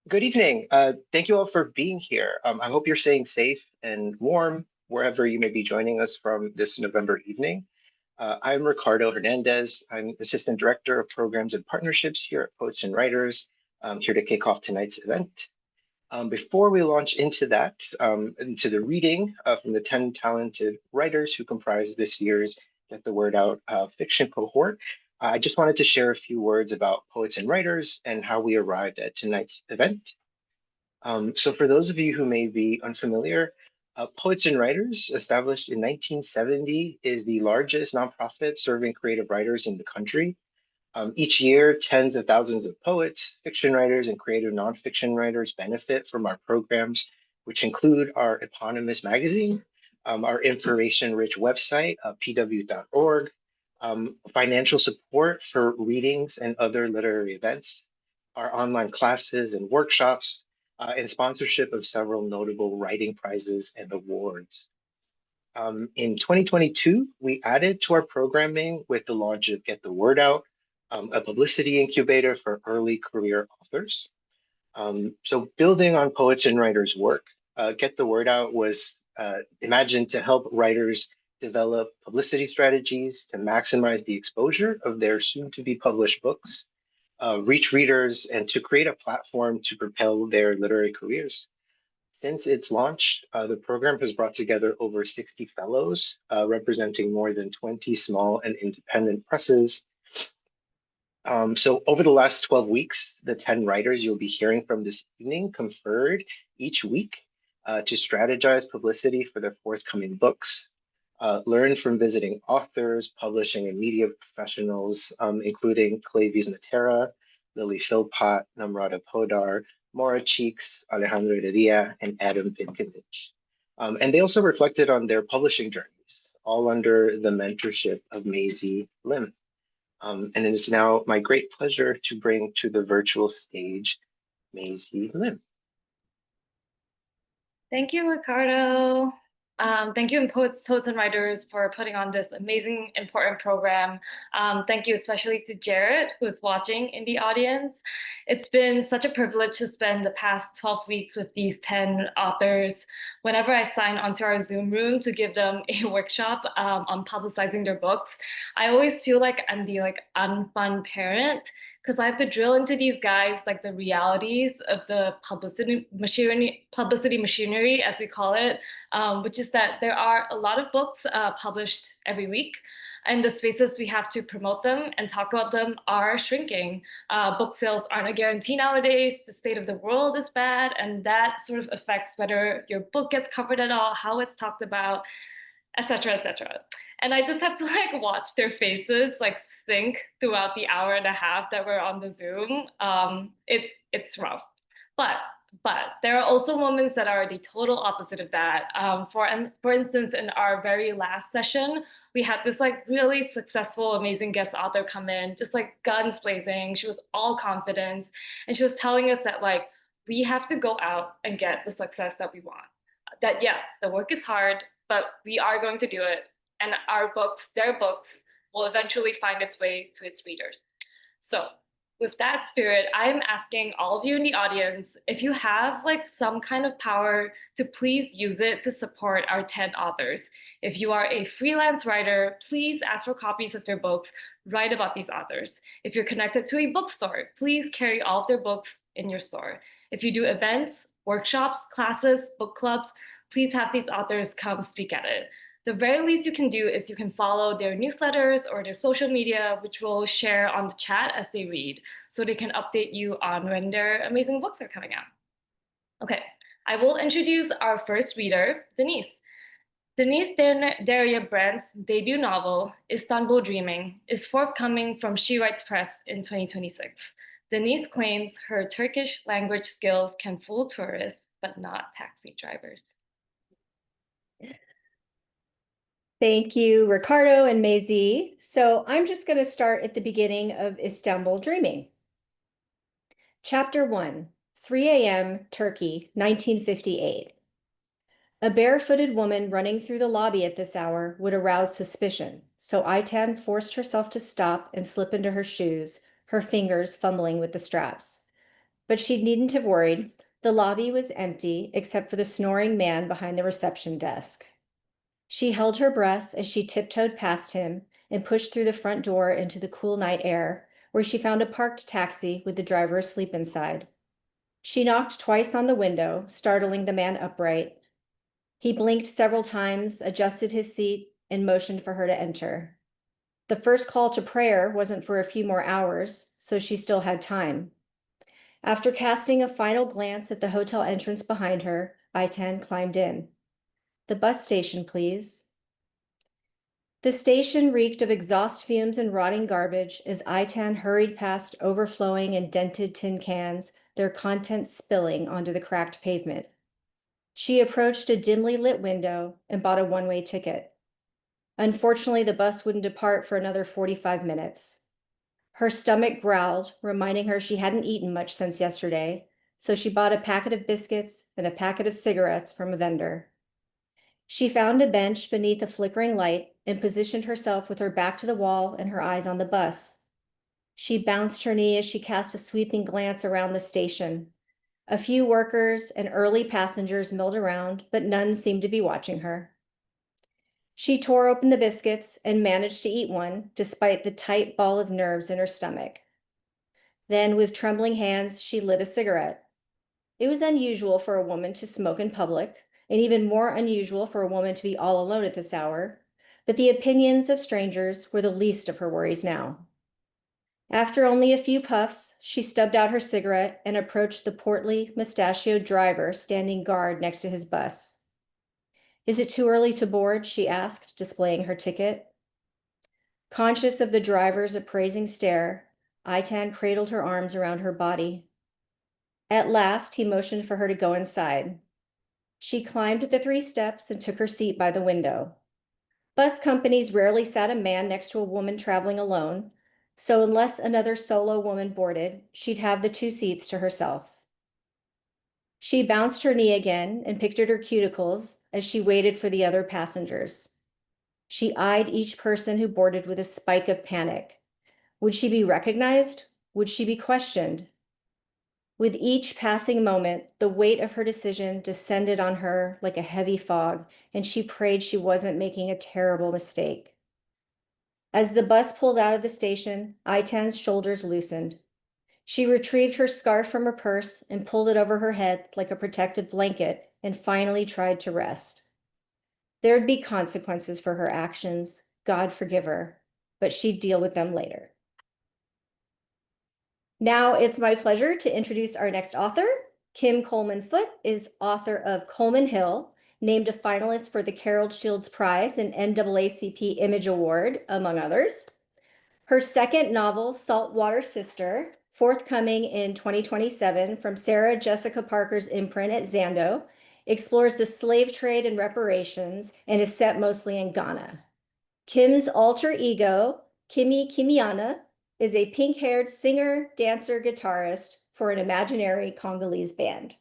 Good evening. Thank you all for being here. I hope you're staying safe and warm wherever you may be joining us from this November evening. I'm Ricardo Hernandez. I'm Assistant Director of Programs and Partnerships here at Poets and Writers. I'm here to kick off tonight's event. Before we launch into that, into the reading from the 10 talented writers who comprise this year's Get the Word Out fiction cohort, I just wanted to share a few words about Poets and Writers and how we arrived at tonight's event. So for those of you who may be unfamiliar, Poets and Writers, established in 1970, is the largest nonprofit serving creative writers in the country. Each year, tens of thousands of poets, fiction writers, and creative nonfiction writers benefit from our programs, which include our eponymous magazine, our information-rich website, pw.org, financial support for readings and other literary events, our online classes and workshops, and sponsorship of several notable writing prizes and awards. In 2022, we added to our programming with the launch of Get the Word Out, a publicity incubator for early career authors. So building on Poets and Writers' work, Get the Word Out was imagined to help writers develop publicity strategies to maximize the exposure of their soon-to-be published books, reach readers, and to create a platform to propel their literary careers. Since its launch, the program has brought together over 60 fellows, representing more than 20 small and independent presses. So over the last 12 weeks, the 10 writers you'll be hearing from this evening conferred each week to strategize publicity for their forthcoming books, learn from visiting authors, publishing and media professionals, including Clavius Natera, Lily Philpott, Namrata Podar, Maura Cheeks, Alejandro Heredia, and Adam Vinkovich. And they also reflected on their publishing journeys, all under the mentorship of Maisie Lim. And it is now my great pleasure to bring to the virtual stage Maisie Lim. Thank you, Ricardo. Thank you, Poets and Writers, for putting on this amazing, important program. Thank you especially to Jared, who is watching in the audience. It's been such a privilege to spend the past 12 weeks with these 10 authors. Whenever I sign onto our Zoom room to give them a workshop on publicizing their books, I always feel like I'm the unfun parent, because I have to drill into these guys like the realities of the publicity machinery, as we call it, which is that there are a lot of books published every week, and the spaces we have to promote them and talk about them are shrinking. Book sales aren't a guarantee nowadays. The state of the world is bad, and that sort of affects whether your book gets covered at all, how it's talked about, etc., etc. And I just have to watch their faces sink throughout the hour and a half that we're on the Zoom. It's rough, but there are also moments that are the total opposite of that. For instance, in our very last session, we had this really successful, amazing guest author come in, just guns blazing. She was all confidence, and she was telling us that we have to go out and get the success that we want. That yes, the work is hard, but we are going to do it. And our books, their books, will eventually find its way to its readers. So with that spirit, I'm asking all of you in the audience, if you have some kind of power, to please use it to support our 10 authors. If you are a freelance writer, please ask for copies of their books, write about these authors. If you're connected to a bookstore, please carry all of their books in your store. If you do events, workshops, classes, book clubs, please have these authors come speak at it. The very least you can do is you can follow their newsletters or their social media, which we'll share on the chat as they read, so they can update you on when their amazing books are coming out. Okay, I will introduce our first reader, Denise. Denise Derya-Brandt's debut novel, Istanbul Dreaming, is forthcoming from She Writes Press in 2026. Denise claims her Turkish language skills can fool tourists, but not taxi drivers. Thank you, Ricardo and Maisie. So I'm just going to start at the beginning of Istanbul Dreaming. Chapter 1, 3 a.m., Turkey, 1958. A barefooted woman running through the lobby at this hour would arouse suspicion, so Ayten forced herself to stop and slip into her shoes, her fingers fumbling with the straps. But she needn't have worried. The lobby was empty except for the snoring man behind the reception desk. She held her breath as she tiptoed past him and pushed through the front door into the cool night air, where she found a parked taxi with the driver asleep inside. She knocked twice on the window, startling the man upright. He blinked several times, adjusted his seat, and motioned for her to enter. The first call to prayer wasn't for a few more hours, so she still had time. After casting a final glance at the hotel entrance behind her, Aitan climbed in. "The bus station, please." The station reeked of exhaust fumes and rotting garbage as Aitan hurried past overflowing and dented tin cans, their contents spilling onto the cracked pavement. She approached a dimly lit window and bought a one-way ticket. Unfortunately, the bus wouldn't depart for another 45 minutes. Her stomach growled, reminding her she hadn't eaten much since yesterday, so she bought a packet of biscuits and a packet of cigarettes from a vendor. She found a bench beneath a flickering light and positioned herself with her back to the wall and her eyes on the bus. She bounced her knee as she cast a sweeping glance around the station. A few workers and early passengers milled around, but none seemed to be watching her. She tore open the biscuits and managed to eat one, despite the tight ball of nerves in her stomach. Then, with trembling hands, she lit a cigarette. It was unusual for a woman to smoke in public, and even more unusual for a woman to be all alone at this hour, but the opinions of strangers were the least of her worries now. After only a few puffs, she stubbed out her cigarette and approached the portly, mustachioed driver standing guard next to his bus. "Is it too early to board?" she asked, displaying her ticket. Conscious of the driver's appraising stare, Aitan cradled her arms around her body. At last, he motioned for her to go inside. She climbed the 3 steps and took her seat by the window. Bus companies rarely sat a man next to a woman traveling alone, so unless another solo woman boarded, she'd have the 2 seats to herself. She bounced her knee again and picked at her cuticles as she waited for the other passengers. She eyed each person who boarded with a spike of panic. Would she be recognized? Would she be questioned? With each passing moment, the weight of her decision descended on her like a heavy fog, and she prayed she wasn't making a terrible mistake. As the bus pulled out of the station, Aitan's shoulders loosened. She retrieved her scarf from her purse and pulled it over her head like a protective blanket and finally tried to rest. There'd be consequences for her actions, God forgive her, but she'd deal with them later. Now it's my pleasure to introduce our next author. Kim Coleman Foote is author of Coleman Hill, named a finalist for the Carol Shields Prize and NAACP Image Award, among others. Her second novel, Saltwater Sister, forthcoming in 2027 from Sarah Jessica Parker's imprint at Zando, explores the slave trade and reparations and is set mostly in Ghana. Kim's alter ego, Kimi Kimiana, is a pink-haired singer, dancer, guitarist for an imaginary Congolese band.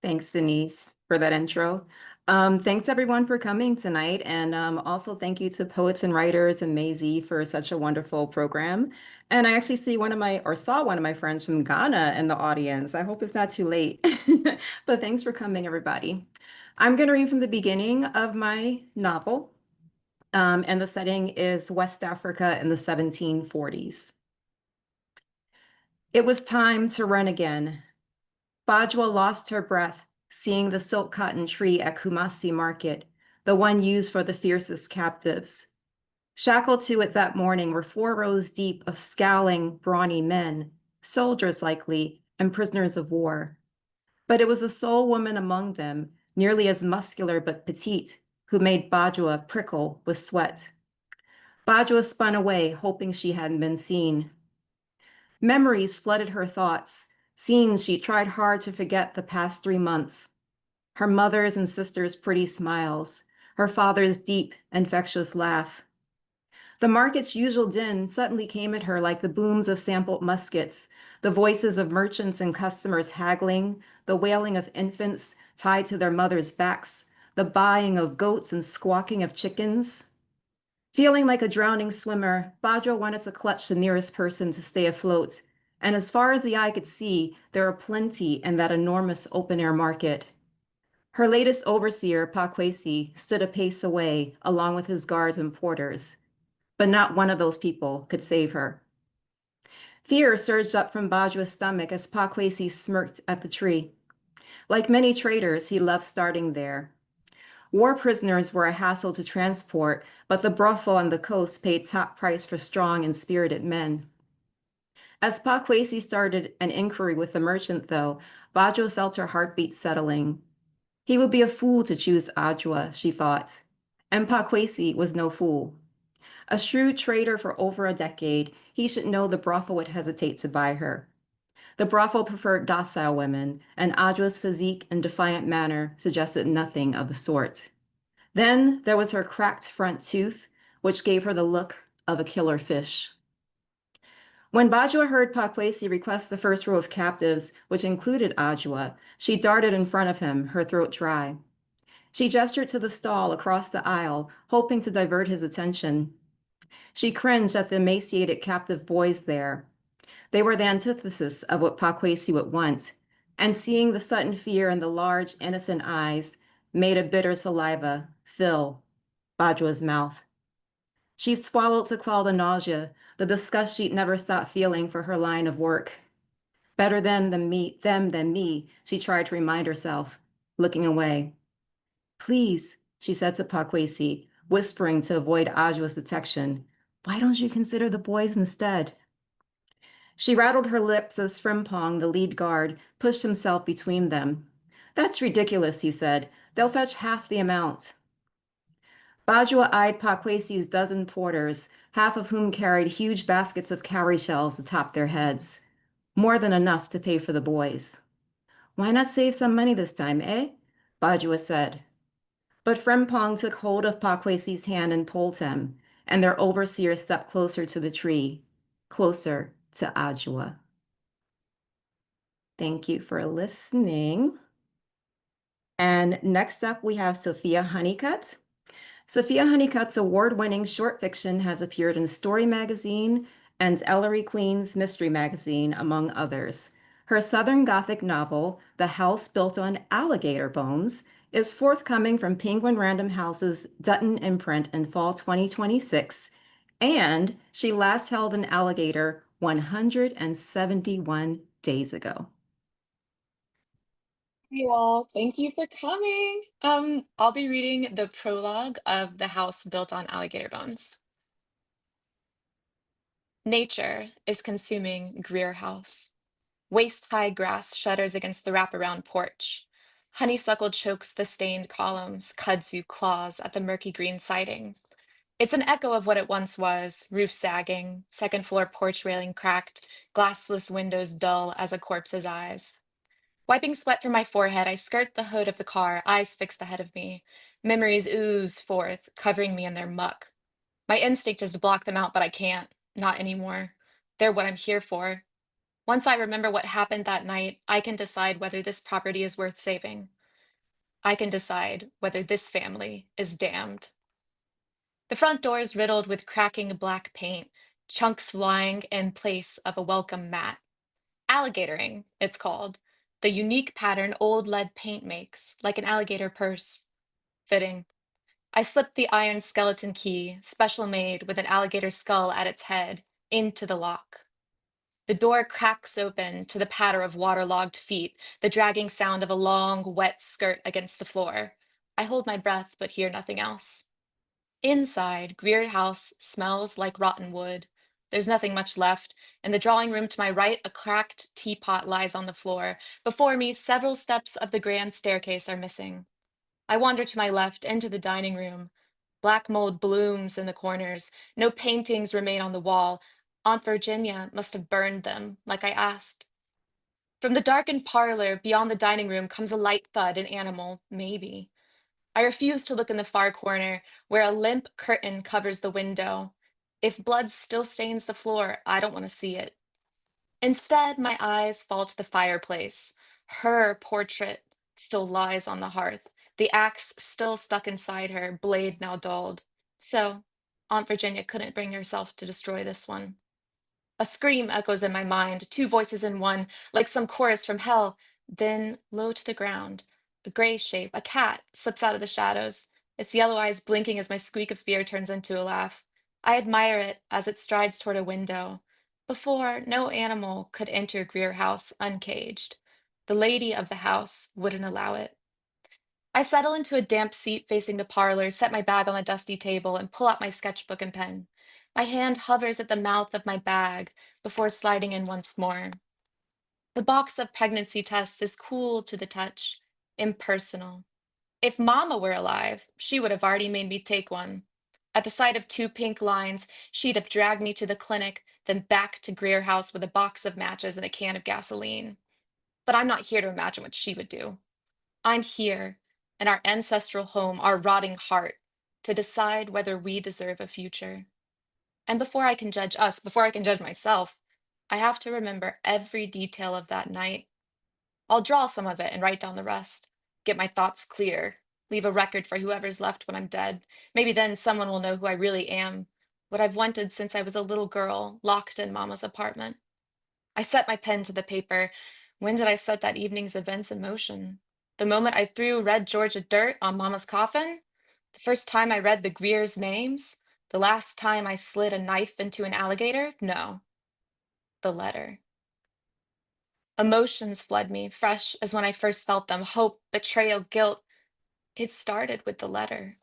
Thanks, Denise, for that intro. Thanks everyone for coming tonight. And also thank you to Poets and Writers and Maisie for such a wonderful program. And I actually saw one of my friends from Ghana in the audience. I hope it's not too late, but thanks for coming, everybody. I'm going to read from the beginning of my novel. And the setting is West Africa in the 1740s. It was time to run again. Bajwa lost her breath, seeing the silk cotton tree at Kumasi Market, the one used for the fiercest captives. Shackled to it that morning were 4 rows deep of scowling, brawny men, soldiers likely, and prisoners of war. But it was a sole woman among them, nearly as muscular but petite, who made Bajwa prickle with sweat. Bajwa spun away, hoping she hadn't been seen. Memories flooded her thoughts, scenes she tried hard to forget the past 3 months. Her mother's and sister's pretty smiles, her father's deep, infectious laugh. The market's usual din suddenly came at her like the booms of sampled muskets, the voices of merchants and customers haggling, the wailing of infants tied to their mothers' backs, the baaing of goats and squawking of chickens. Feeling like a drowning swimmer, Bajwa wanted to clutch the nearest person to stay afloat, and as far as the eye could see, there were plenty in that enormous open-air market. Her latest overseer, Pakwesi, stood a pace away, along with his guards and porters, but not one of those people could save her. Fear surged up from Bajwa's stomach as Pakwesi smirked at the tree. Like many traders, he loved starting there. War prisoners were a hassle to transport, but the brothel on the coast paid top price for strong and spirited men. As Pakwesi started an inquiry with the merchant, though, Bajwa felt her heartbeat settling. He would be a fool to choose Ajwa, she thought. And Pakwesi was no fool. A shrewd trader for over a decade, he should know the brothel would hesitate to buy her. The brothel preferred docile women, and Ajwa's physique and defiant manner suggested nothing of the sort. Then there was her cracked front tooth, which gave her the look of a killer fish. When Bajwa heard Pakwesi request the first row of captives, which included Ajwa, she darted in front of him, her throat dry. She gestured to the stall across the aisle, hoping to divert his attention. She cringed at the emaciated captive boys there. They were the antithesis of what Pakwesi would want, and seeing the sudden fear in the large, innocent eyes made a bitter saliva fill Bajwa's mouth. She swallowed to quell the nausea, the disgust she'd never stopped feeling for her line of work. Better them than me, she tried to remind herself, looking away. Please, she said to Pakwesi, whispering to avoid Ajwa's detection, why don't you consider the boys instead? She rattled her lips as Frimpong, the lead guard, pushed himself between them. That's ridiculous, he said. They'll fetch half the amount. Bajwa eyed Pakwesi's dozen porters, half of whom carried huge baskets of cowrie shells atop their heads. More than enough to pay for the boys. Why not save some money this time, eh? Bajwa said. But Frimpong took hold of Pakwesi's hand and pulled him, and their overseer stepped closer to the tree, closer to Ajwa. Thank you for listening. And next up, we have Sophia Honeycutt. Sophia Honeycutt's award-winning short fiction has appeared in Story Magazine and Ellery Queen's Mystery Magazine, among others. Her Southern Gothic novel, The House Built on Alligator Bones, is forthcoming from Penguin Random House's Dutton imprint in fall 2026, and she last held an alligator 171 days ago. Hey all, thank you for coming. I'll be reading the prologue of The House Built on Alligator Bones. Nature is consuming Greer House. Waist-high grass shudders against the wraparound porch. Honeysuckle chokes the stained columns, kudzu claws at the murky green siding. It's an echo of what it once was, roof sagging, second floor porch railing cracked, glassless windows dull as a corpse's eyes. Wiping sweat from my forehead, I skirt the hood of the car, eyes fixed ahead of me. Memories ooze forth, covering me in their muck. My instinct is to block them out, but I can't. Not anymore. They're what I'm here for. Once I remember what happened that night, I can decide whether this property is worth saving. I can decide whether this family is damned. The front door is riddled with cracking black paint, chunks flying in place of a welcome mat. Alligatoring, it's called. The unique pattern old lead paint makes, like an alligator purse. Fitting. I slipped the iron skeleton key, special made with an alligator skull at its head, into the lock. The door cracks open to the patter of waterlogged feet, the dragging sound of a long, wet skirt against the floor. I hold my breath, but hear nothing else. Inside, Greer House smells like rotten wood. There's nothing much left. In the drawing room to my right, a cracked teapot lies on the floor. Before me, several steps of the grand staircase are missing. I wander to my left into the dining room. Black mold blooms in the corners. No paintings remain on the wall. Aunt Virginia must have burned them, like I asked. From the darkened parlor beyond the dining room comes a light thud, an animal, maybe. I refuse to look in the far corner, where a limp curtain covers the window. If blood still stains the floor, I don't want to see it. Instead, my eyes fall to the fireplace. Her portrait still lies on the hearth, the axe still stuck inside her, blade now dulled. So, Aunt Virginia couldn't bring herself to destroy this one. A scream echoes in my mind, two voices in one, like some chorus from hell. Then, low to the ground, a gray shape, a cat, slips out of the shadows, its yellow eyes blinking as my squeak of fear turns into a laugh. I admire it as it strides toward a window. Before, no animal could enter Greer House uncaged. The lady of the house wouldn't allow it. I settle into a damp seat facing the parlor, set my bag on the dusty table, and pull out my sketchbook and pen. My hand hovers at the mouth of my bag before sliding in once more. The box of pregnancy tests is cool to the touch, impersonal. If Mama were alive, she would have already made me take one. At the sight of two pink lines, she'd have dragged me to the clinic, then back to Greer House with a box of matches and a can of gasoline. But I'm not here to imagine what she would do. I'm here, in our ancestral home, our rotting heart, to decide whether we deserve a future. And before I can judge us, before I can judge myself, I have to remember every detail of that night. I'll draw some of it and write down the rest, get my thoughts clear, leave a record for whoever's left when I'm dead. Maybe then someone will know who I really am, what I've wanted since I was a little girl, locked in Mama's apartment. I set my pen to the paper. When did I set that evening's events in motion? The moment I threw red Georgia dirt on Mama's coffin? The first time I read the Greer's names? The last time I slid a knife into an alligator? No. The letter. Emotions flood me, fresh as when I first felt them, hope, betrayal, guilt. It started with the letter.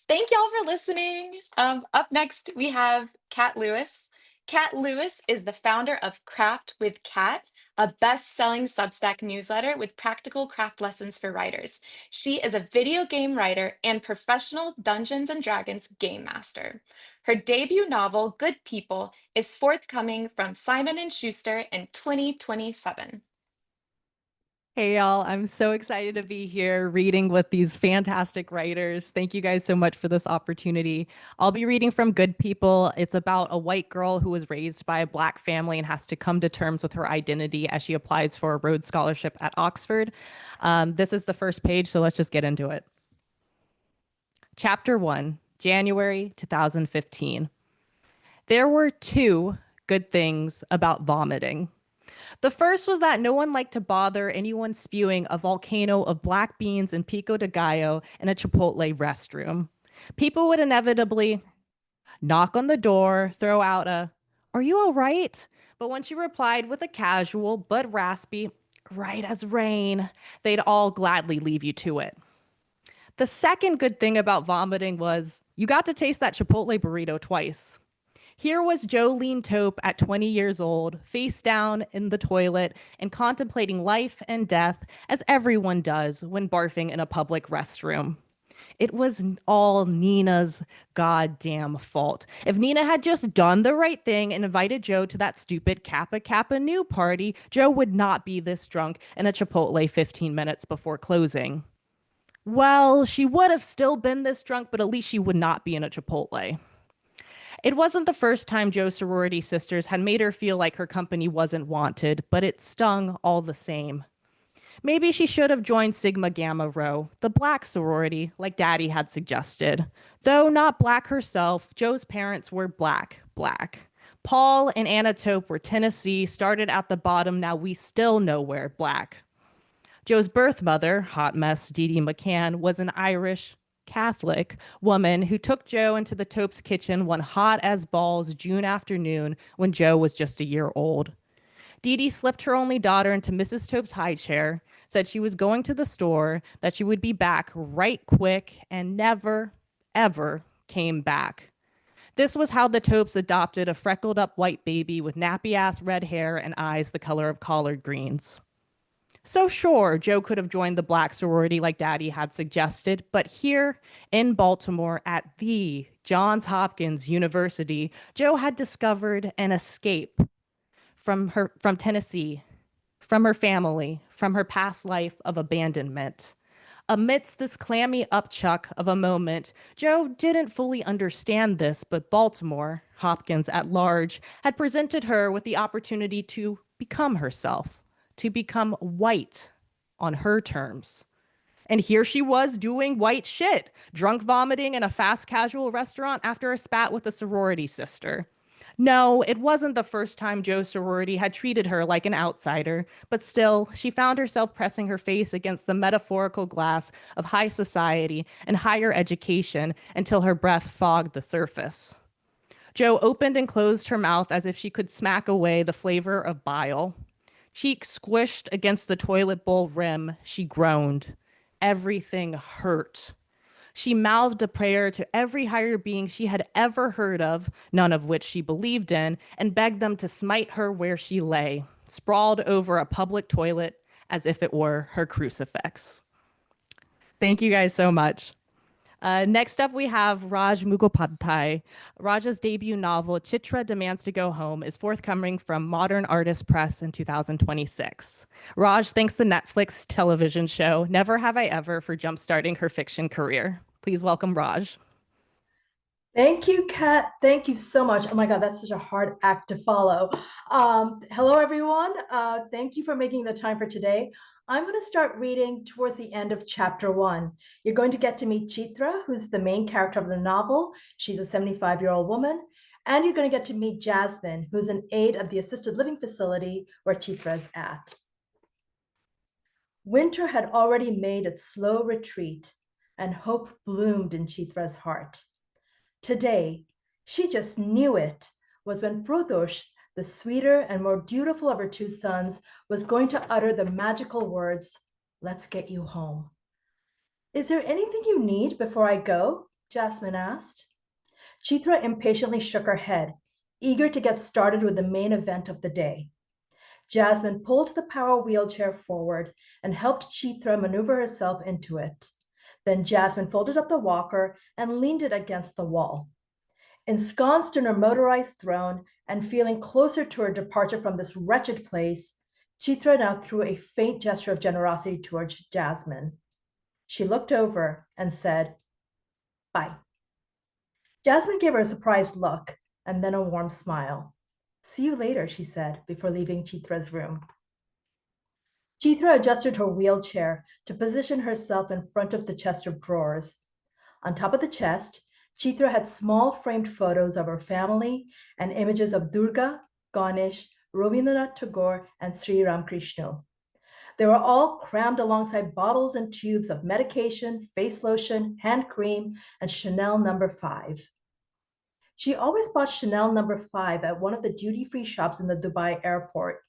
Thank y'all for listening. Up next, we have Kat Lewis. Kat Lewis is the founder of Craft with Kat, a best-selling Substack newsletter with practical craft lessons for writers. She is a video game writer and professional Dungeons and Dragons game master. Her debut novel, Good People, is forthcoming from Simon & Schuster in 2027. Hey y'all, I'm so excited to be here reading with these fantastic writers. Thank you guys so much for this opportunity. I'll be reading from Good People. It's about a white girl who was raised by a Black family and has to come to terms with her identity as she applies for a Rhodes Scholarship at Oxford. This is the first page, so let's just get into it. Chapter 1, January 2015. There were two good things about vomiting. The first was that no one liked to bother anyone spewing a volcano of black beans and pico de gallo in a Chipotle restroom. People would inevitably knock on the door, throw out a, "Are you all right?" But when she replied with a casual but raspy, "Right as rain," they'd all gladly leave you to it. The second good thing about vomiting was you got to taste that Chipotle burrito twice. Here was Jolene Tope at 20 years old, face down in the toilet and contemplating life and death as everyone does when barfing in a public restroom. It was all Nina's goddamn fault. If Nina had just done the right thing and invited Joe to that stupid Kappa Kappa Nu party, Joe would not be this drunk in a Chipotle 15 minutes before closing. Well, she would have still been this drunk, but at least she would not be in a Chipotle. It wasn't the first time Joe's sorority sisters had made her feel like her company wasn't wanted, but it stung all the same. Maybe she should have joined Sigma Gamma Rho, the Black sorority, like Daddy had suggested. Though not Black herself, Joe's parents were Black. Paul and Anna Tope were Tennessee, started at the bottom, now we still know where Black. Joe's birth mother, hot mess Dee Dee McCann, was an Irish Catholic woman who took Joe into the Tope's kitchen one hot as balls June afternoon when Joe was just a year old. Dee Dee slipped her only daughter into Mrs. Tope's high chair, said she was going to the store, that she would be back right quick, and never, ever came back. This was how the Topes adopted a freckled up white baby with nappy-ass red hair and eyes the color of collard greens. So sure, Joe could have joined the Black sorority like Daddy had suggested, but here in Baltimore at the Johns Hopkins University, Joe had discovered an escape from Tennessee, from her family, from her past life of abandonment. Amidst this clammy upchuck of a moment, Joe didn't fully understand this, but Baltimore, Hopkins at large, had presented her with the opportunity to become herself, to become white on her terms. And here she was doing white shit, drunk vomiting in a fast casual restaurant after a spat with a sorority sister. No, it wasn't the first time Joe's sorority had treated her like an outsider, but still, she found herself pressing her face against the metaphorical glass of high society and higher education until her breath fogged the surface. Joe opened and closed her mouth as if she could smack away the flavor of bile. Cheeks squished against the toilet bowl rim, she groaned. Everything hurt. She mouthed a prayer to every higher being she had ever heard of, none of which she believed in, and begged them to smite her where she lay, sprawled over a public toilet as if it were her crucifix. Thank you guys so much. Next up, we have Raj Mughopadhyay. Raj's debut novel, Chitra Demands to Go Home, is forthcoming from Modern Artist Press in 2026. Raj thanks the Netflix television show Never Have I Ever for jumpstarting her fiction career. Please welcome Raj. Thank you, Kat. Thank you so much. Oh my God, that's such a hard act to follow. Hello, everyone. Thank you for making the time for today. I'm going to start reading towards the end of chapter 1. You're going to get to meet Chitra, who's the main character of the novel. She's a 75-year-old woman. And you're going to get to meet Jasmine, who's an aide at the assisted living facility where Chitra is at. Winter had already made its slow retreat, and hope bloomed in Chitra's heart. Today, she just knew it, was when Pradosh, the sweeter and more dutiful of her two sons, was going to utter the magical words, "Let's get you home." "Is there anything you need before I go?" Jasmine asked. Chitra impatiently shook her head, eager to get started with the main event of the day. Jasmine pulled the power wheelchair forward and helped Chitra maneuver herself into it. Then Jasmine folded up the walker and leaned it against the wall. Ensconced in her motorized throne and feeling closer to her departure from this wretched place, Chitra now threw a faint gesture of generosity towards Jasmine. She looked over and said, "Bye." Jasmine gave her a surprised look and then a warm smile. "See you later," she said before leaving Chitra's room. Chitra adjusted her wheelchair to position herself in front of the chest of drawers. On top of the chest, Chitra had small framed photos of her family and images of Durga, Ganesh, Rabindranath Tagore, and Sri Ramakrishna. They were all crammed alongside bottles and tubes of medication, face lotion, hand cream, and Chanel No. 5. She always bought Chanel No. 5 at one of the duty-free shops in the Dubai airport.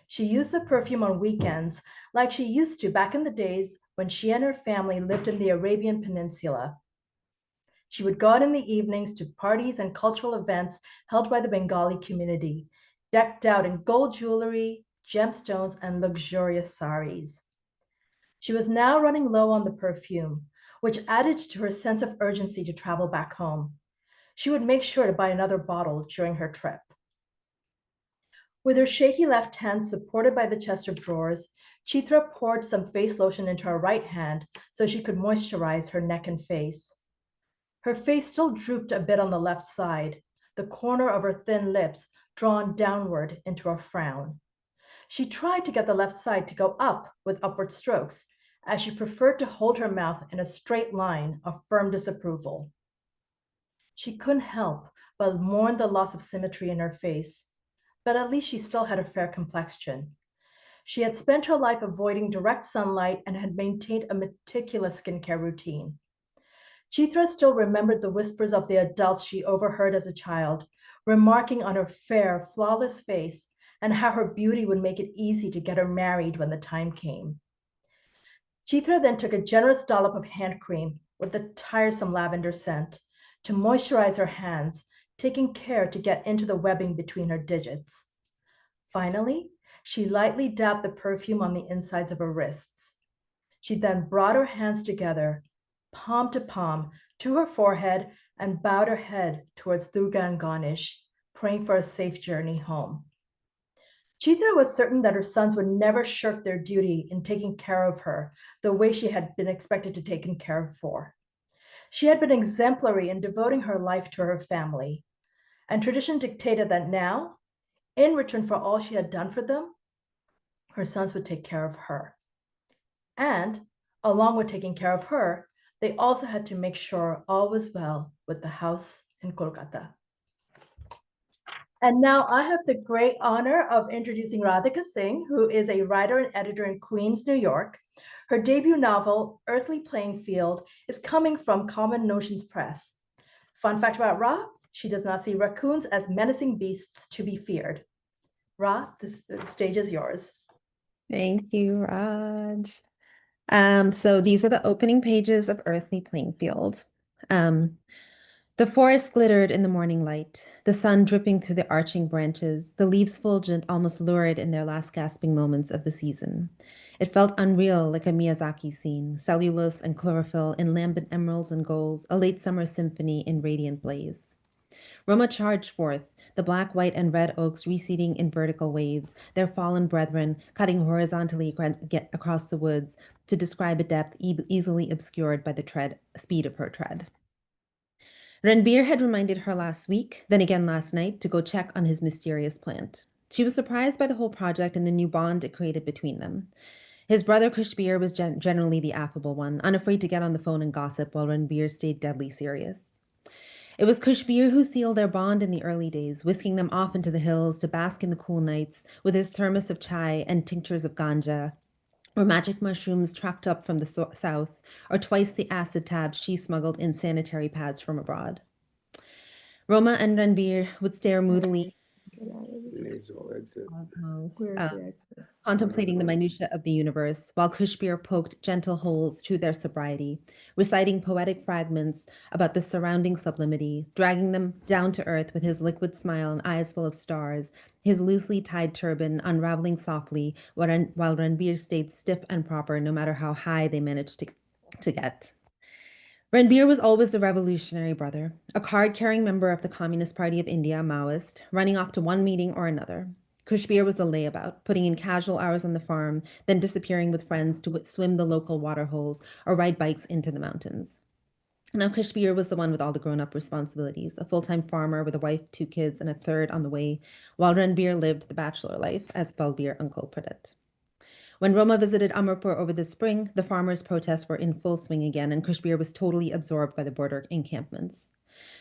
She used the perfume on weekends like she used to back in the days when she and her family lived in the Arabian Peninsula. She would go out in the evenings to parties and cultural events held by the Bengali community, decked out in gold jewelry, gemstones, and luxurious saris. She was now running low on the perfume, which added to her sense of urgency to travel back home. She would make sure to buy another bottle during her trip. With her shaky left hand supported by the chest of drawers, Chitra poured some face lotion into her right hand so she could moisturize her neck and face. Her face still drooped a bit on the left side, the corner of her thin lips drawn downward into a frown. She tried to get the left side to go up with upward strokes, as she preferred to hold her mouth in a straight line of firm disapproval. She couldn't help but mourn the loss of symmetry in her face, but at least she still had a fair complexion. She had spent her life avoiding direct sunlight and had maintained a meticulous skincare routine. Chitra still remembered the whispers of the adults she overheard as a child, remarking on her fair, flawless face and how her beauty would make it easy to get her married when the time came. Chitra then took a generous dollop of hand cream with the tiresome lavender scent to moisturize her hands, taking care to get into the webbing between her digits. Finally, she lightly dabbed the perfume on the insides of her wrists. She then brought her hands together, palm to palm, to her forehead and bowed her head towards Durga and Ganesh, praying for a safe journey home. Chitra was certain that her sons would never shirk their duty in taking care of her the way she had been expected to take care of for. She had been exemplary in devoting her life to her family, and tradition dictated that now, in return for all she had done for them, her sons would take care of her. And along with taking care of her, they also had to make sure all was well with the house in Kolkata. And now I have the great honor of introducing Radhika Singh, who is a writer and editor in Queens, New York. Her debut novel, Earthly Playing Field, is coming from Common Notions Press. Fun fact about Ra, she does not see raccoons as menacing beasts to be feared. Ra, the stage is yours. Thank you, Raj. So these are the opening pages of Earthly Playing Field. The forest glittered in the morning light, the sun dripping through the arching branches, the leaves fulgent, almost lurid in their last gasping moments of the season. It felt unreal, like a Miyazaki scene, cellulose and chlorophyll in lambent emeralds and golds, a late summer symphony in radiant blaze. Roma charged forth, the black, white, and red oaks receding in vertical waves, their fallen brethren cutting horizontally across the woods to describe a depth easily obscured by the speed of her tread. Ranbir had reminded her last week, then again last night, to go check on his mysterious plant. She was surprised by the whole project and the new bond it created between them. His brother Kashbir was generally the affable one, unafraid to get on the phone and gossip, while Ranbir stayed deadly serious. It was Kashbir who sealed their bond in the early days, whisking them off into the hills to bask in the cool nights with his thermos of chai and tinctures of ganja, or magic mushrooms trucked up from the south, or twice the acid tabs she smuggled in sanitary pads from abroad. Roma and Ranbir would stare moodily, contemplating the minutiae of the universe, while Kashbir poked gentle holes through their sobriety, reciting poetic fragments about the surrounding sublimity, dragging them down to earth with his liquid smile and eyes full of stars, his loosely tied turban unraveling softly, while Ranbir stayed stiff and proper no matter how high they managed to get. Ranbir was always the revolutionary brother, a card-carrying member of the Communist Party of India, Maoist, running off to one meeting or another. Kashbir was the layabout, putting in casual hours on the farm, then disappearing with friends to swim the local water holes or ride bikes into the mountains. Now Kashbir was the one with all the grown-up responsibilities, a full-time farmer with a wife, 2 kids, and a third on the way, while Ranbir lived the bachelor life, as Balbir uncle put it. When Roma visited Amarpur over the spring, the farmers' protests were in full swing again, and Kashbir was totally absorbed by the border encampments.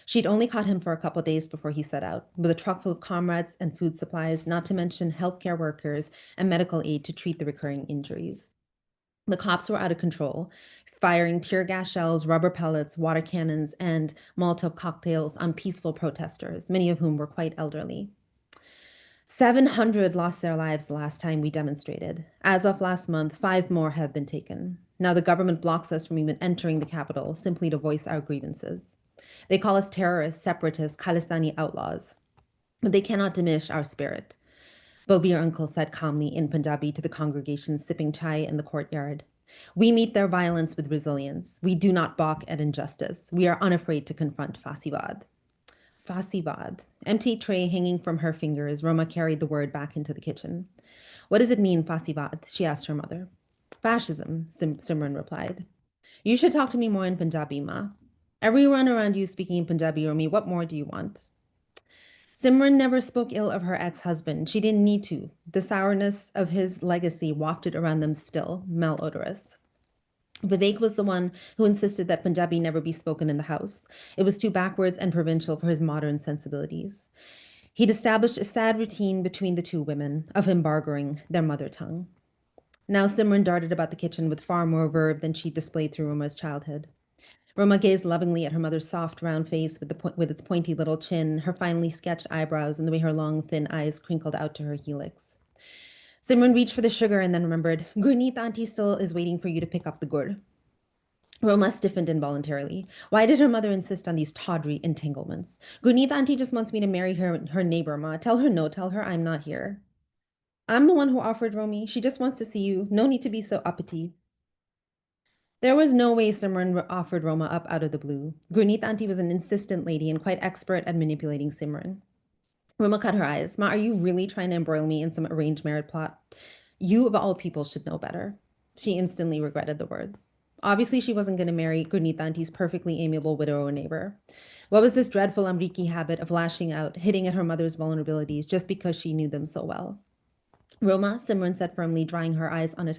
She'd only caught him for a couple days before he set out, with a truck full of comrades and food supplies, not to mention healthcare workers and medical aid to treat the recurring injuries. The cops were out of control, firing tear gas shells, rubber pellets, water cannons, and Molotov cocktails on peaceful protesters, many of whom were quite elderly. 700 lost their lives the last time we demonstrated. As of last month, 5 more have been taken. Now the government blocks us from even entering the capital simply to voice our grievances. They call us terrorists, separatists, Khalistani outlaws. But they cannot diminish our spirit. Balbir uncle said calmly in Punjabi to the congregation sipping chai in the courtyard. We meet their violence with resilience. We do not balk at injustice. We are unafraid to confront Fasivad. Fasivad. Empty tray hanging from her fingers, Roma carried the word back into the kitchen. What does it mean, Fasivad? She asked her mother. Fascism, Simran replied. You should talk to me more in Punjabi, Ma. Everyone around you speaking in Punjabi, Romi, what more do you want? Simran never spoke ill of her ex-husband. She didn't need to. The sourness of his legacy wafted around them still, malodorous. Vivek was the one who insisted that Punjabi never be spoken in the house. It was too backwards and provincial for his modern sensibilities. He'd established a sad routine between the 2 women of embargoing their mother tongue. Now Simran darted about the kitchen with far more verve than she displayed through Roma's childhood. Roma gazed lovingly at her mother's soft, round face with its pointy little chin, her finely sketched eyebrows, and the way her long, thin eyes crinkled out to her helix. Simran reached for the sugar and then remembered, Gurneet auntie still is waiting for you to pick up the gur. Roma stiffened involuntarily. Why did her mother insist on these tawdry entanglements? Gurneet auntie just wants me to marry her neighbor, Ma. Tell her no, tell her I'm not here. I'm the one who offered, Romy. She just wants to see you. No need to be so uppity. There was no way Simran offered Roma up out of the blue. Gurneet auntie was an insistent lady and quite expert at manipulating Simran. Roma cut her eyes. Ma, are you really trying to embroil me in some arranged marriage plot? You, of all people, should know better. She instantly regretted the words. Obviously, she wasn't going to marry Gurneet auntie's perfectly amiable widow or neighbor. What was this dreadful Amriki habit of lashing out, hitting at her mother's vulnerabilities just because she knew them so well? Roma, Simran said firmly, drying her hands on a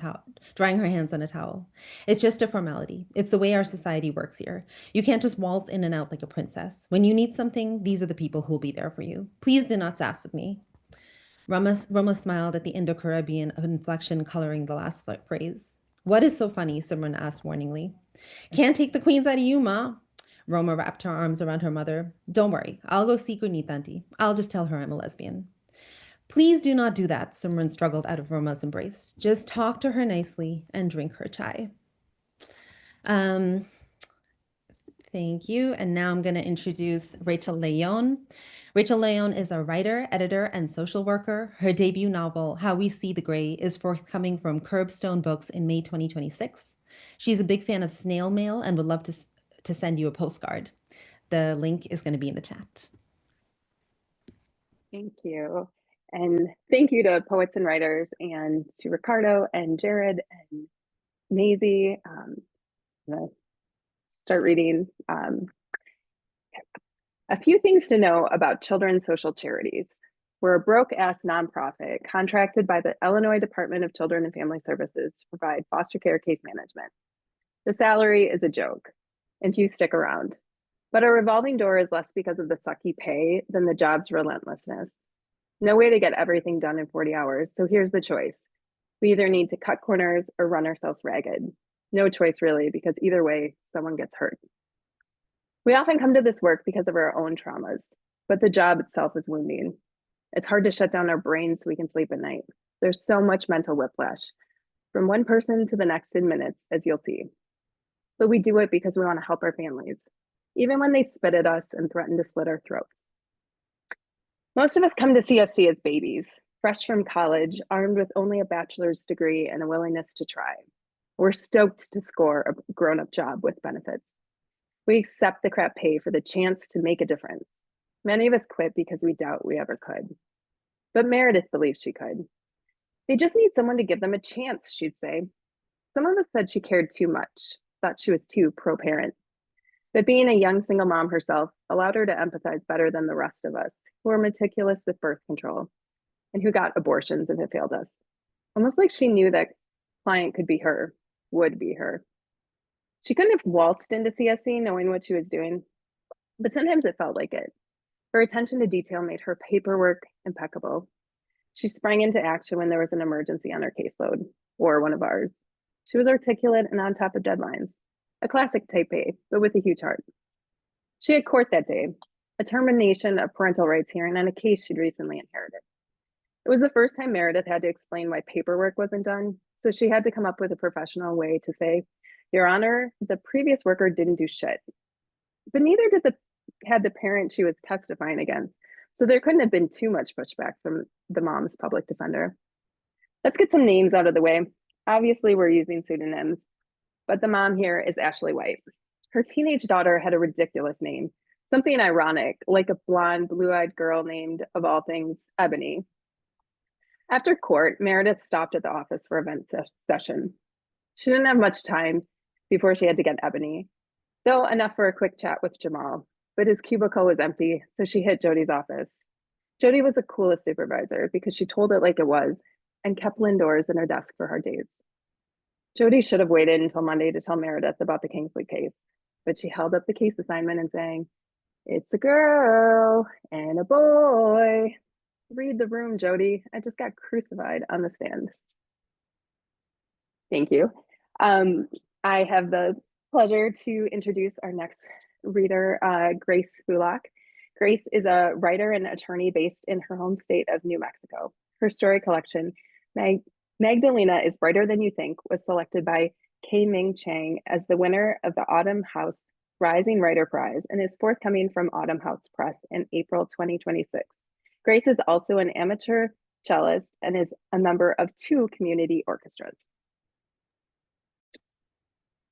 towel. It's just a formality. It's the way our society works here. You can't just waltz in and out like a princess. When you need something, these are the people who will be there for you. Please do not sass with me. Roma smiled at the Indo-Caribbean inflection coloring the last phrase. What is so funny? Simran asked warningly. Can't take the queens out of you, Ma. Roma wrapped her arms around her mother. Don't worry, I'll go see Gurneetanti. I'll just tell her I'm a lesbian. Please do not do that, Simran struggled out of Roma's embrace. Just talk to her nicely and drink her chai. Thank you. And now I'm going to introduce Rachel Leon. Rachel Leon is a writer, editor, and social worker. Her debut novel, How We See the Gray, is forthcoming from Curbstone Books in May 2026. She's a big fan of snail mail and would love to send you a postcard. The link is going to be in the chat. Thank you. And thank you to Poets and Writers and to Ricardo and Jared and Maisie. I'm gonna start reading. A few things to know about children's social charities. We're a broke-ass nonprofit contracted by the Illinois Department of Children and Family Services to provide foster care case management. The salary is a joke, and few stick around. But our revolving door is less because of the sucky pay than the job's relentlessness. No way to get everything done in 40 hours, so here's the choice. We either need to cut corners or run ourselves ragged. No choice really, because either way, someone gets hurt. We often come to this work because of our own traumas, but the job itself is wounding. It's hard to shut down our brains so we can sleep at night. There's so much mental whiplash, from one person to the next in minutes, as you'll see. But we do it because we want to help our families, even when they spit at us and threaten to slit our throats. Most of us come to CSC as babies, fresh from college, armed with only a bachelor's degree and a willingness to try. We're stoked to score a grown-up job with benefits. We accept the crap pay for the chance to make a difference. Many of us quit because we doubt we ever could. But Meredith believes she could. They just need someone to give them a chance, she'd say. Some of us said she cared too much, thought she was too pro-parent. But being a young single mom herself allowed her to empathize better than the rest of us, who are meticulous with birth control and who got abortions if it failed us. Almost like she knew that client could be her, would be her. She couldn't have waltzed into CSC knowing what she was doing, but sometimes it felt like it. Her attention to detail made her paperwork impeccable. She sprang into action when there was an emergency on her caseload, or one of ours. She was articulate and on top of deadlines. A classic type A, but with a huge heart. She had court that day, a termination of parental rights hearing on a case she'd recently inherited. It was the first time Meredith had to explain why paperwork wasn't done, so she had to come up with a professional way to say, Your Honor, the previous worker didn't do shit. But neither had the parent she was testifying against, so there couldn't have been too much pushback from the mom's public defender. Let's get some names out of the way. Obviously, we're using pseudonyms, but the mom here is Ashley White. Her teenage daughter had a ridiculous name, something ironic, like a blonde, blue-eyed girl named, of all things, Ebony. After court, Meredith stopped at the office for a vent session. She didn't have much time before she had to get Ebony, though enough for a quick chat with Jamal, but his cubicle was empty, so she hit Jody's office. Jody was the coolest supervisor because she told it like it was and kept Lynn doors in her desk for hard days. Jody should have waited until Monday to tell Meredith about the Kingsley case, but she held up the case assignment and sang, It's a girl and a boy. Read the room, Jody. I just got crucified on the stand. Thank you. I have the pleasure to introduce our next reader, Grace Spulak. Grace is a writer and attorney based in her home state of New Mexico. Her story collection, Magdalena is Brighter Than You Think, was selected by K. Ming Chang as the winner of the Autumn House Rising Writer Prize and is forthcoming from Autumn House Press in April 2026. Grace is also an amateur cellist and is a member of 2 community orchestras.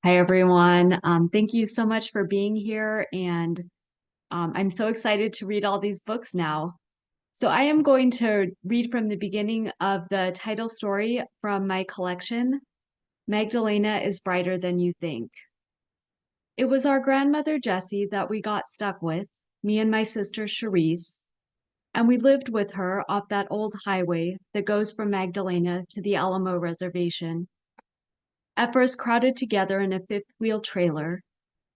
Hi, everyone. Thank you so much for being here. And I'm so excited to read all these books now. So I am going to read from the beginning of the title story from my collection, Magdalena is Brighter Than You Think. It was our grandmother, Jessie, that we got stuck with, me and my sister, Charisse. and we lived with her off that old highway that goes from Magdalena to the Alamo Reservation. At first crowded together in a fifth-wheel trailer,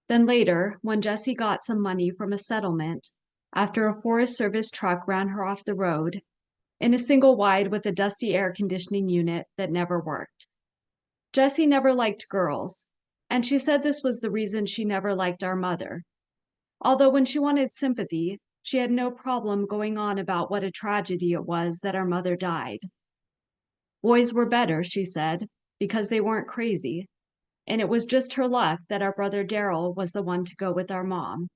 then later, when Jessie got some money from a settlement, after a Forest Service truck ran her off the road, in a single wide with a dusty air conditioning unit that never worked. Jessie never liked girls, and she said this was the reason she never liked our mother. Although when she wanted sympathy, she had no problem going on about what a tragedy it was that our mother died. Boys were better, she said, because they weren't crazy, and it was just her luck that our brother Daryl was the one to go with our mom.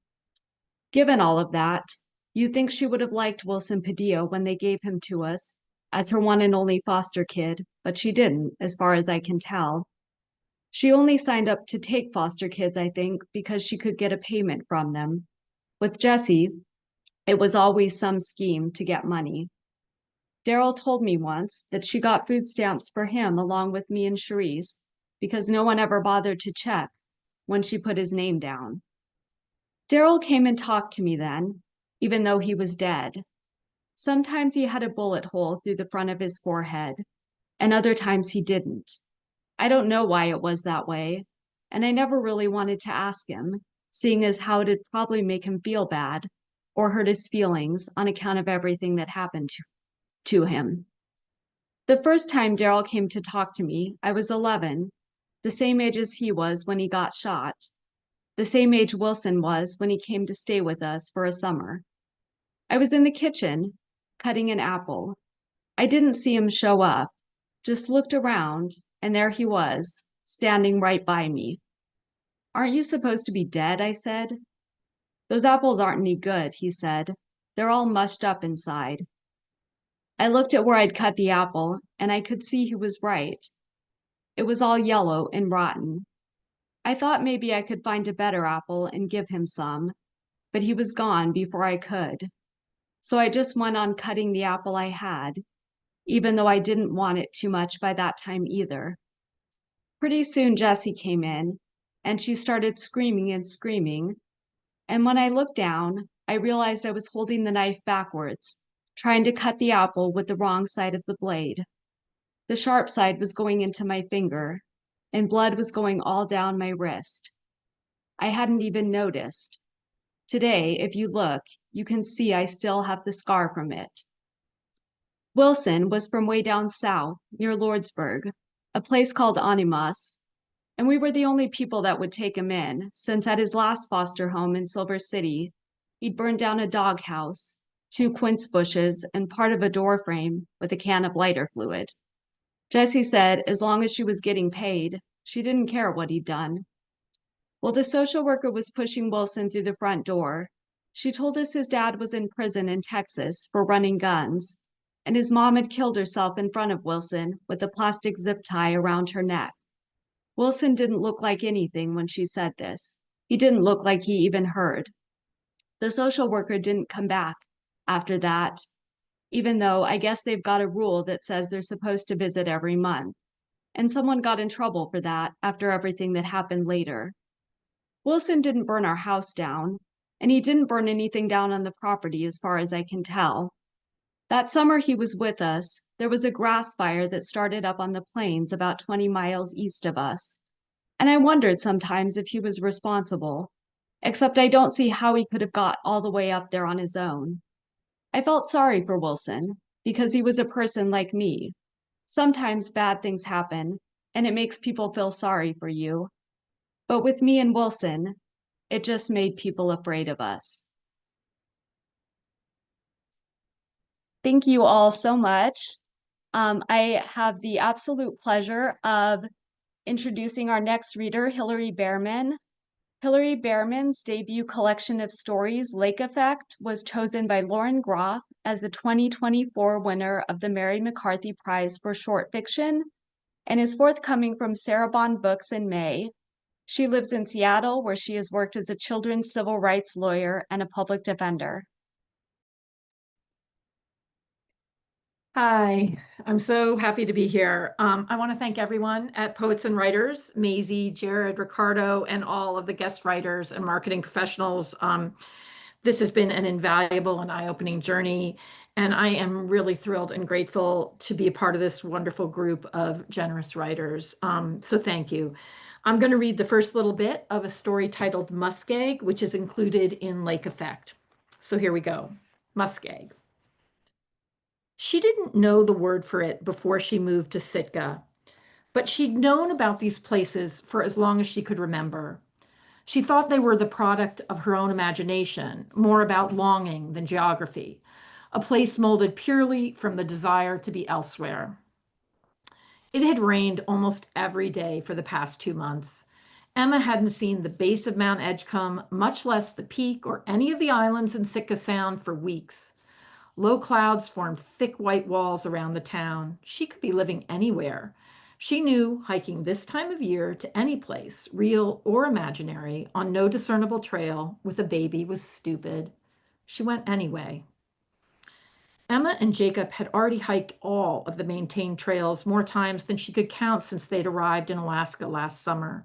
Given all of that, you'd think she would have liked Wilson Padilla when they gave him to us as her one and only foster kid, but she didn't, as far as I can tell. She only signed up to take foster kids, I think, because she could get a payment from them. With Jessie, it was always some scheme to get money. Daryl told me once that she got food stamps for him along with me and Charisse because no one ever bothered to check when she put his name down. Daryl came and talked to me then, even though he was dead. Sometimes he had a bullet hole through the front of his forehead, and other times he didn't. I don't know why it was that way, and I never really wanted to ask him, seeing as how it'd probably make him feel bad or hurt his feelings on account of everything that happened to him. The first time Daryl came to talk to me, I was 11, the same age as he was when he got shot, the same age Wilson was when he came to stay with us for a summer. I was in the kitchen, cutting an apple. I didn't see him show up, just looked around, and there he was, standing right by me. "Aren't you supposed to be dead?" I said. "Those apples aren't any good," he said. "They're all mushed up inside." I looked at where I'd cut the apple, and I could see he was right. It was all yellow and rotten. I thought maybe I could find a better apple and give him some, but he was gone before I could. So I just went on cutting the apple I had, even though I didn't want it too much by that time either. Pretty soon Jessie came in, and she started screaming and screaming. And when I looked down, I realized I was holding the knife backwards, trying to cut the apple with the wrong side of the blade. The sharp side was going into my finger, and blood was going all down my wrist. I hadn't even noticed. Today, if you look, you can see I still have the scar from it. Wilson was from way down south, near Lordsburg, a place called Animas, and we were the only people that would take him in, since at his last foster home in Silver City, he'd burned down a doghouse, 2 quince bushes, and part of a door frame with a can of lighter fluid. Jessie said as long as she was getting paid, she didn't care what he'd done. While the social worker was pushing Wilson through the front door, she told us his dad was in prison in Texas for running guns, and his mom had killed herself in front of Wilson with a plastic zip tie around her neck. Wilson didn't look like anything when she said this. He didn't look like he even heard. The social worker didn't come back after that, even though I guess they've got a rule that says they're supposed to visit every month. And someone got in trouble for that after everything that happened later. Wilson didn't burn our house down, and he didn't burn anything down on the property as far as I can tell. That summer he was with us, there was a grass fire that started up on the plains about 20 miles east of us. And I wondered sometimes if he was responsible, except I don't see how he could have got all the way up there on his own. I felt sorry for Wilson because he was a person like me. Sometimes bad things happen, and it makes people feel sorry for you. But with me and Wilson, it just made people afraid of us. Thank you all so much. I have the absolute pleasure of introducing our next reader, Hillary Behrman. Hillary Behrman's debut collection of stories, Lake Effect, was chosen by Lauren Groff as the 2024 winner of the Mary McCarthy Prize for Short Fiction and is forthcoming from Sarah Bond Books in May. She lives in Seattle, where she has worked as a children's civil rights lawyer and a public defender. Hi, I'm so happy to be here. I want to thank everyone at Poets and Writers, Maisie, Jared, Ricardo, and all of the guest writers and marketing professionals This has been an invaluable and eye-opening journey, and I am really thrilled and grateful to be a part of this wonderful group of generous writers. So thank you. I'm going to read the first little bit of a story titled Muskeg, which is included in Lake Effect. So here we go. Muskeg. She didn't know the word for it before she moved to Sitka, but she'd known about these places for as long as she could remember. She thought they were the product of her own imagination, more about longing than geography, a place molded purely from the desire to be elsewhere. It had rained almost every day for the past 2 months. Emma hadn't seen the base of Mount Edgecombe, much less the peak or any of the islands in Sitka Sound, for weeks. Low clouds formed thick white walls around the town. She could be living anywhere. She knew hiking this time of year to any place, real or imaginary, on no discernible trail with a baby was stupid. She went anyway. Emma and Jacob had already hiked all of the maintained trails more times than she could count since they'd arrived in Alaska last summer.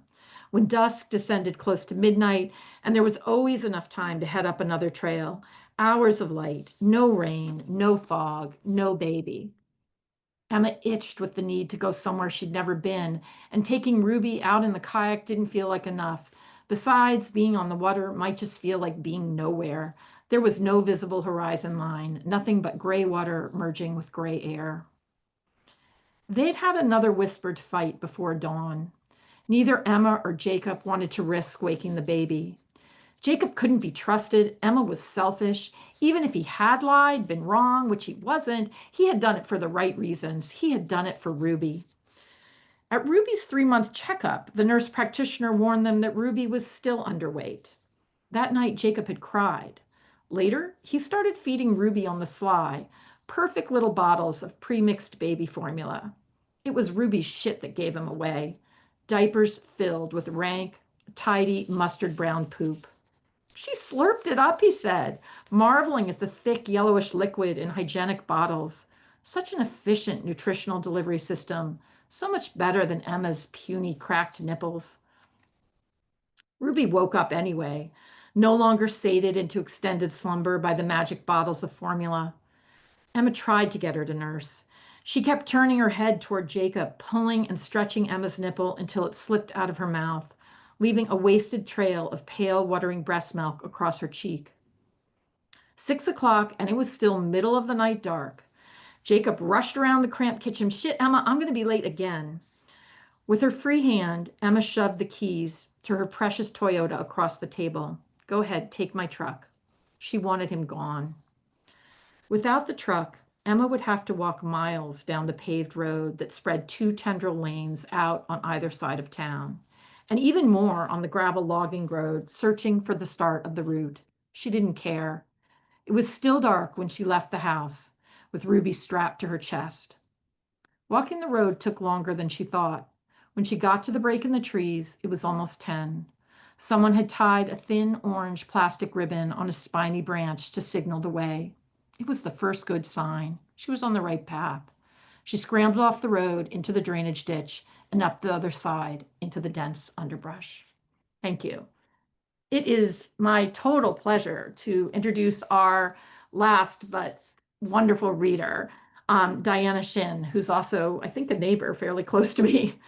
When dusk descended close to midnight, and there was always enough time to head up another trail, hours of light, no rain, no fog, no baby. Emma itched with the need to go somewhere she'd never been, and taking Ruby out in the kayak didn't feel like enough. Besides, being on the water might just feel like being nowhere. There was no visible horizon line, nothing but gray water merging with gray air. They'd had another whispered fight before dawn. Neither Emma or Jacob wanted to risk waking the baby. Jacob couldn't be trusted. Emma was selfish. Even if he had lied, been wrong, which he wasn't, he had done it for the right reasons. He had done it for Ruby. At Ruby's 3-month checkup, the nurse practitioner warned them that Ruby was still underweight. That night, Jacob had cried. Later, he started feeding Ruby on the sly, perfect little bottles of pre-mixed baby formula. It was Ruby's shit that gave him away. Diapers filled with rank, tidy, mustard brown poop. She slurped it up, he said, marveling at the thick yellowish liquid in hygienic bottles. Such an efficient nutritional delivery system, so much better than Emma's puny, cracked nipples. Ruby woke up anyway, no longer sated into extended slumber by the magic bottles of formula. Emma tried to get her to nurse. She kept turning her head toward Jacob, pulling and stretching Emma's nipple until it slipped out of her mouth, leaving a wasted trail of pale, watering breast milk across her cheek. 6 o'clock, and it was still middle of the night dark. Jacob rushed around the cramped kitchen. Shit, Emma, I'm going to be late again. With her free hand, Emma shoved the keys to her precious Toyota across the table. Go ahead, take my truck. She wanted him gone. Without the truck, Emma would have to walk miles down the paved road that spread 2 tendril lanes out on either side of town, and even more on the gravel logging road, searching for the start of the route. She didn't care. It was still dark when she left the house, with Ruby strapped to her chest. Walking the road took longer than she thought. When she got to the break in the trees, it was almost 10. Someone had tied a thin orange plastic ribbon on a spiny branch to signal the way. It was the first good sign. She was on the right path. She scrambled off the road into the drainage ditch and up the other side into the dense underbrush. Thank you. It is my total pleasure to introduce our last but wonderful reader, Diana Shin, who's also, I think, a neighbor fairly close to me.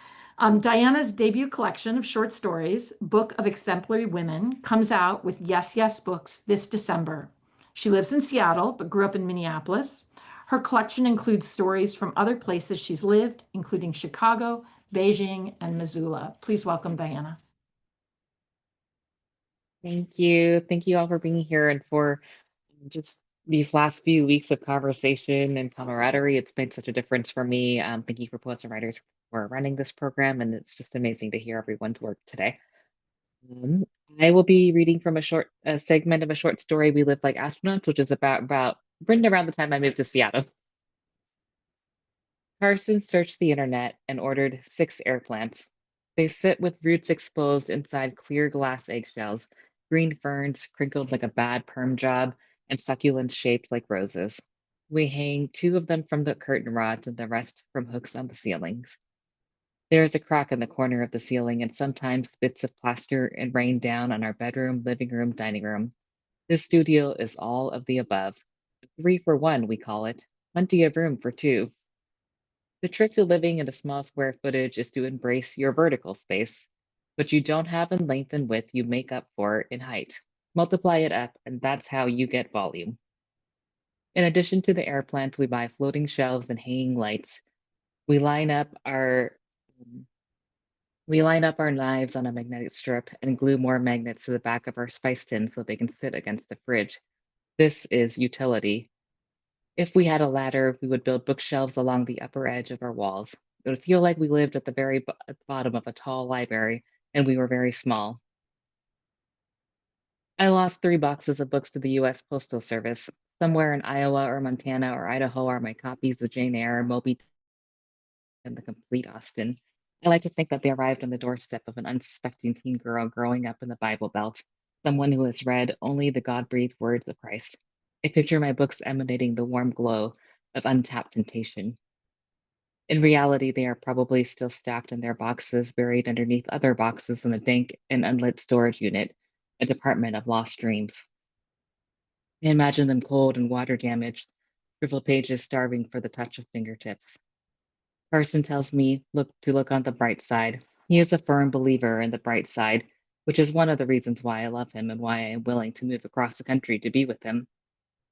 Diana's debut collection of short stories, Book of Exemplary Women, comes out with Yes Yes Books this December. She lives in Seattle, but grew up in Minneapolis. Her collection includes stories from other places she's lived, including Chicago, Beijing, and Missoula. Please welcome Diana. Thank you. Thank you all for being here and for just these last few weeks of conversation and camaraderie. It's made such a difference for me. Thank you for Poets and Writers for running this program, and it's just amazing to hear everyone's work today. I will be reading from a segment of a short story, We Live Like Astronauts, which is about written around the time I moved to Seattle. Carson searched the internet and ordered 6 air plants. They sit with roots exposed inside clear glass eggshells, green ferns crinkled like a bad perm job, and succulents shaped like roses. We hang 2 of them from the curtain rods and the rest from hooks on the ceilings. There is a crack in the corner of the ceiling, and sometimes bits of plaster rain down on our bedroom, living room, dining room. This studio is all of the above. 3 for 1, we call it. Plenty of room for two. The trick to living in a small square footage is to embrace your vertical space. What you don't have in length and width, you make up for in height. Multiply it up, and that's how you get volume. In addition to the air plants, we buy floating shelves and hanging lights. We line up our knives on a magnetic strip and glue more magnets to the back of our spice tins so they can sit against the fridge. This is utility. If we had a ladder, we would build bookshelves along the upper edge of our walls. It would feel like we lived at the very bottom of a tall library, and we were very small. I lost 3 boxes of books to the US Postal Service. Somewhere in Iowa or Montana or Idaho are my copies of Jane Eyre, Moby and the Complete Austen. I like to think that they arrived on the doorstep of an unsuspecting teen girl growing up in the Bible Belt, someone who has read only the God-breathed words of Christ. I picture my books emanating the warm glow of untapped temptation. In reality, they are probably still stacked in their boxes, buried underneath other boxes in a dank and unlit storage unit, a department of lost dreams. I imagine them cold and water damaged, shriveled pages starving for the touch of fingertips. Carson tells me to look on the bright side. He is a firm believer in the bright side, which is one of the reasons why I love him and why I am willing to move across the country to be with him.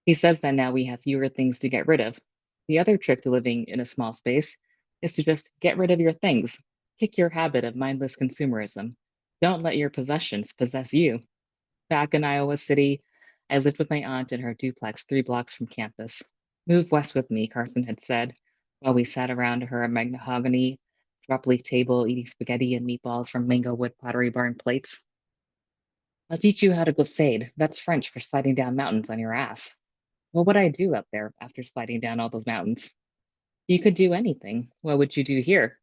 He says that now we have fewer things to get rid of. The other trick to living in a small space is to just get rid of your things. Kick your habit of mindless consumerism. Don't let your possessions possess you. Back in Iowa City, I lived with my aunt in her duplex 3 blocks from campus. Move west with me, Carson had said, while we sat around her mahogany drop-leaf table eating spaghetti and meatballs from mango wood pottery barn plates. I'll teach you how to glissade. That's French for sliding down mountains on your ass. What would I do up there after sliding down all those mountains? You could do anything. What would you do here?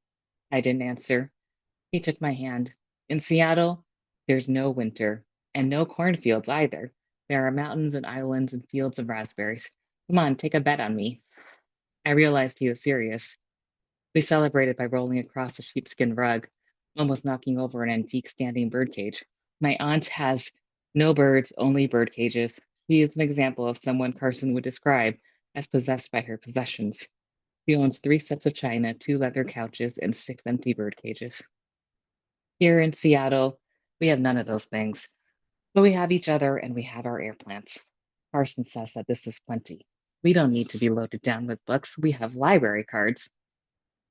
I didn't answer. He took my hand. In Seattle, there's no winter, and no cornfields either. There are mountains and islands and fields of raspberries. Come on, take a bet on me. I realized he was serious. We celebrated by rolling across a sheepskin rug, almost knocking over an antique standing birdcage. My aunt has no birds, only bird cages. She is an example of someone Carson would describe as possessed by her possessions. She owns 3 sets of china, 2 leather couches, and 6 empty bird cages. Here in Seattle, we have none of those things, but we have each other and we have our air plants. Carson says that this is plenty. We don't need to be loaded down with books. We have library cards.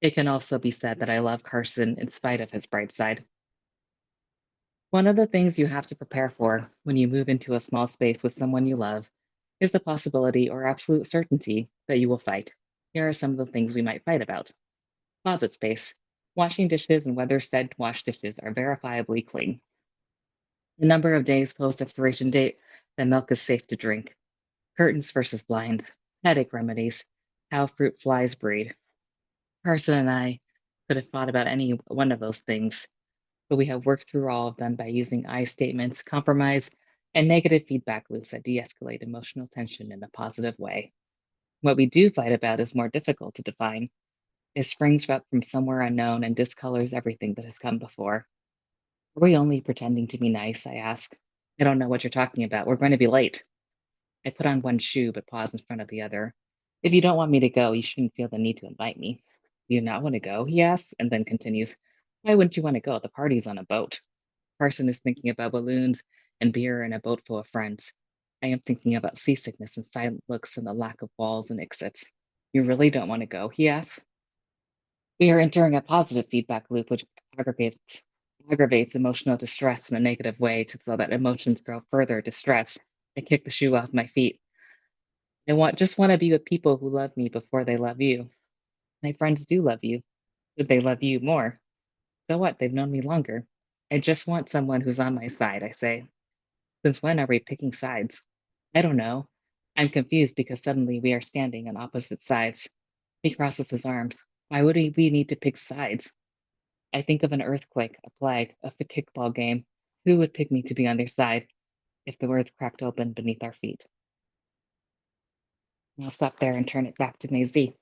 It can also be said that I love Carson in spite of his bright side. One of the things you have to prepare for when you move into a small space with someone you love is the possibility or absolute certainty that you will fight. Here are some of the things we might fight about. Closet space. Washing dishes and whether said washed dishes are verifiably clean. The number of days post-expiration date that milk is safe to drink. Curtains versus blinds. Headache remedies. How fruit flies breed. Carson and I could have fought about any one of those things, but we have worked through all of them by using I statements, compromise, and negative feedback loops that de-escalate emotional tension in a positive way. What we do fight about is more difficult to define. It springs up from somewhere unknown and discolors everything that has come before. Are we only pretending to be nice? I ask. I don't know what you're talking about. We're going to be late. I put on one shoe but pause in front of the other. If you don't want me to go, you shouldn't feel the need to invite me. Do you not want to go? He asks, and then continues. Why wouldn't you want to go? The party's on a boat. Carson is thinking about balloons and beer and a boat full of friends. I am thinking about seasickness and silent looks and the lack of walls and exits. You really don't want to go? He asks. We are entering a positive feedback loop which aggravates emotional distress in a negative way so that emotions grow further distressed. I kick the shoe off my feet. I just want to be with people who love me before they love you. My friends do love you. Should they love you more? So what? They've known me longer. I just want someone who's on my side, I say. Since when are we picking sides? I don't know. I'm confused because suddenly we are standing on opposite sides. He crosses his arms. Why would we need to pick sides? I think of an earthquake, a plague, a kickball game. Who would pick me to be on their side if the earth cracked open beneath our feet? I'll stop there and turn it back to Maisie.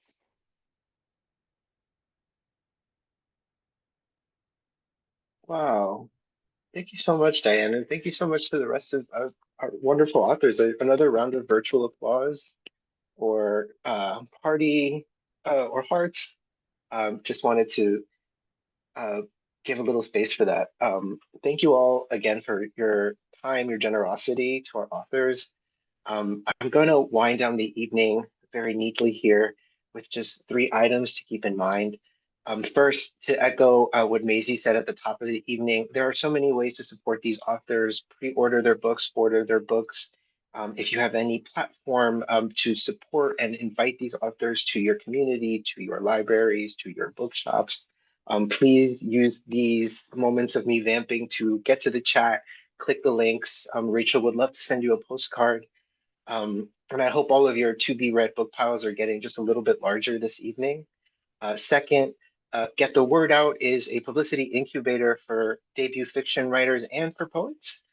Wow. Thank you so much, Diane, and thank you so much to the rest of our wonderful authors. Another round of virtual applause or party or hearts. Just wanted to uh, give a little space for that. Thank you all again for your time, your generosity to our authors. I'm going to wind down the evening very neatly here with just 3 items to keep in mind. First, to echo what Maisie said at the top of the evening, there are so many ways to support these authors, pre-order their books, order their books. If you have any platform to support and invite these authors to your community, to your libraries, to your bookshops, please use these moments of me vamping to get to the chat, click the links. Rachel would love to send you a postcard. And I hope all of your to be read book piles are getting just a little bit larger this evening. Second, Get the Word Out is a publicity incubator for debut fiction writers and for poets.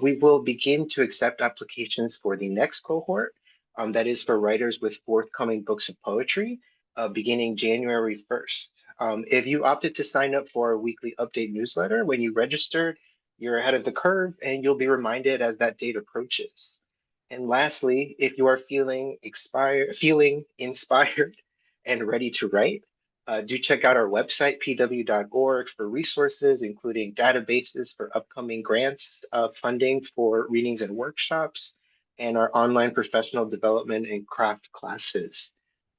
We will begin to accept applications for the next cohort, that is for writers with forthcoming books of poetry, beginning January 1st. If you opted to sign up for our weekly update newsletter when you registered, you're ahead of the curve and you'll be reminded as that date approaches. And lastly, if you are feeling inspired and ready to write, do check out our website, pw.org, for resources, including databases for upcoming grants, funding for readings and workshops, and our online professional development and craft classes.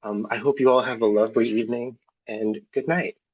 I hope you all have a lovely evening and good night.